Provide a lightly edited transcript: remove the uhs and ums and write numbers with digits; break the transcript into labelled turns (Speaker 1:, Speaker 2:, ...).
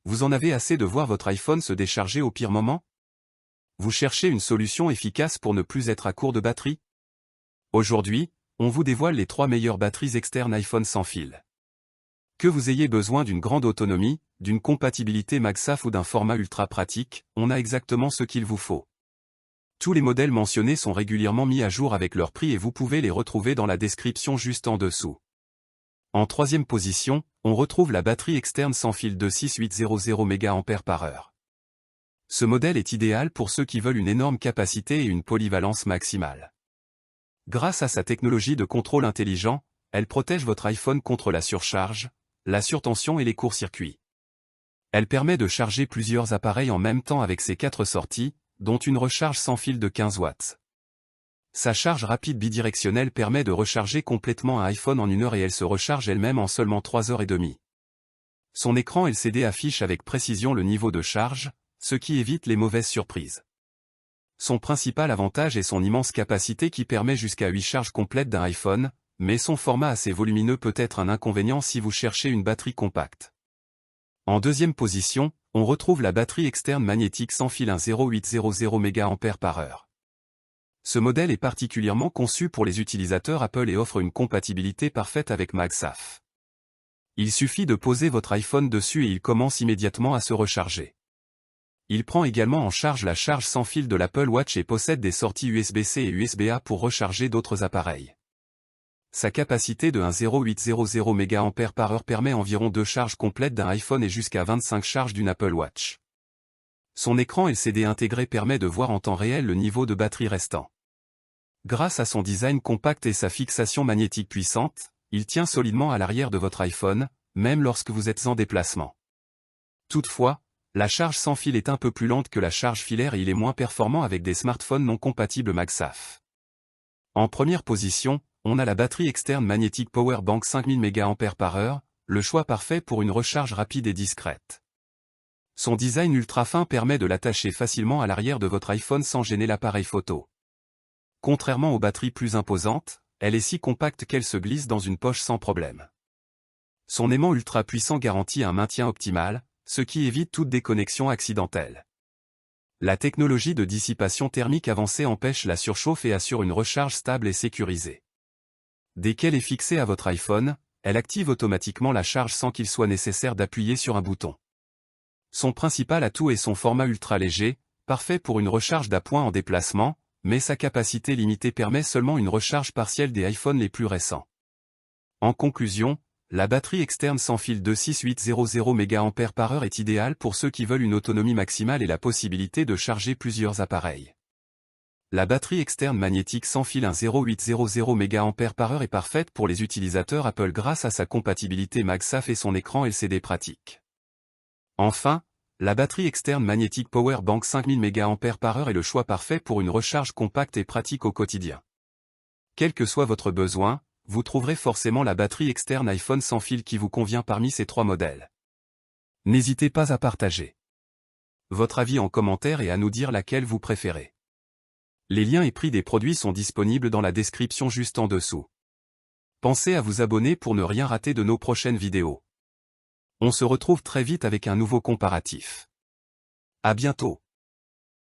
Speaker 1: Vous en avez assez de voir votre iPhone se décharger au pire moment? Vous cherchez une solution efficace pour ne plus être à court de batterie? Aujourd'hui, on vous dévoile les 3 meilleures batteries externes iPhone sans fil. Que vous ayez besoin d'une grande autonomie, d'une compatibilité MagSafe ou d'un format ultra pratique, on a exactement ce qu'il vous faut. Tous les modèles mentionnés sont régulièrement mis à jour avec leur prix et vous pouvez les retrouver dans la description juste en dessous. En troisième position, on retrouve la batterie externe sans fil de 6800 mAh. Ce modèle est idéal pour ceux qui veulent une énorme capacité et une polyvalence maximale. Grâce à sa technologie de contrôle intelligent, elle protège votre iPhone contre la surcharge, la surtension et les courts-circuits. Elle permet de charger plusieurs appareils en même temps avec ses 4 sorties, dont une recharge sans fil de 15 watts. Sa charge rapide bidirectionnelle permet de recharger complètement un iPhone en 1 heure et elle se recharge elle-même en seulement 3 heures et demie. Son écran LCD affiche avec précision le niveau de charge, ce qui évite les mauvaises surprises. Son principal avantage est son immense capacité qui permet jusqu'à 8 charges complètes d'un iPhone, mais son format assez volumineux peut être un inconvénient si vous cherchez une batterie compacte. En deuxième position, on retrouve la batterie externe magnétique sans fil 10800 mAh. Ce modèle est particulièrement conçu pour les utilisateurs Apple et offre une compatibilité parfaite avec MagSafe. Il suffit de poser votre iPhone dessus et il commence immédiatement à se recharger. Il prend également en charge la charge sans fil de l'Apple Watch et possède des sorties USB-C et USB-A pour recharger d'autres appareils. Sa capacité de 10800 mAh permet environ 2 charges complètes d'un iPhone et jusqu'à 25 charges d'une Apple Watch. Son écran LCD intégré permet de voir en temps réel le niveau de batterie restant. Grâce à son design compact et sa fixation magnétique puissante, il tient solidement à l'arrière de votre iPhone, même lorsque vous êtes en déplacement. Toutefois, la charge sans fil est un peu plus lente que la charge filaire et il est moins performant avec des smartphones non compatibles MagSafe. En première position, on a la batterie externe magnétique Powerbank 5000 mAh, le choix parfait pour une recharge rapide et discrète. Son design ultra fin permet de l'attacher facilement à l'arrière de votre iPhone sans gêner l'appareil photo. Contrairement aux batteries plus imposantes, elle est si compacte qu'elle se glisse dans une poche sans problème. Son aimant ultra puissant garantit un maintien optimal, ce qui évite toute déconnexion accidentelle. La technologie de dissipation thermique avancée empêche la surchauffe et assure une recharge stable et sécurisée. Dès qu'elle est fixée à votre iPhone, elle active automatiquement la charge sans qu'il soit nécessaire d'appuyer sur un bouton. Son principal atout est son format ultra léger, parfait pour une recharge d'appoint en déplacement, mais sa capacité limitée permet seulement une recharge partielle des iPhones les plus récents. En conclusion, la batterie externe sans fil de 6800 mAh est idéale pour ceux qui veulent une autonomie maximale et la possibilité de charger plusieurs appareils. La batterie externe magnétique sans fil 10800 mAh est parfaite pour les utilisateurs Apple grâce à sa compatibilité MagSafe et son écran LCD pratique. Enfin, la batterie externe magnétique Powerbank 5000 mAh est le choix parfait pour une recharge compacte et pratique au quotidien. Quel que soit votre besoin, vous trouverez forcément la batterie externe iPhone sans fil qui vous convient parmi ces 3 modèles. N'hésitez pas à partager votre avis en commentaire et à nous dire laquelle vous préférez. Les liens et prix des produits sont disponibles dans la description juste en dessous. Pensez à vous abonner pour ne rien rater de nos prochaines vidéos. On se retrouve très vite avec un nouveau comparatif. À bientôt.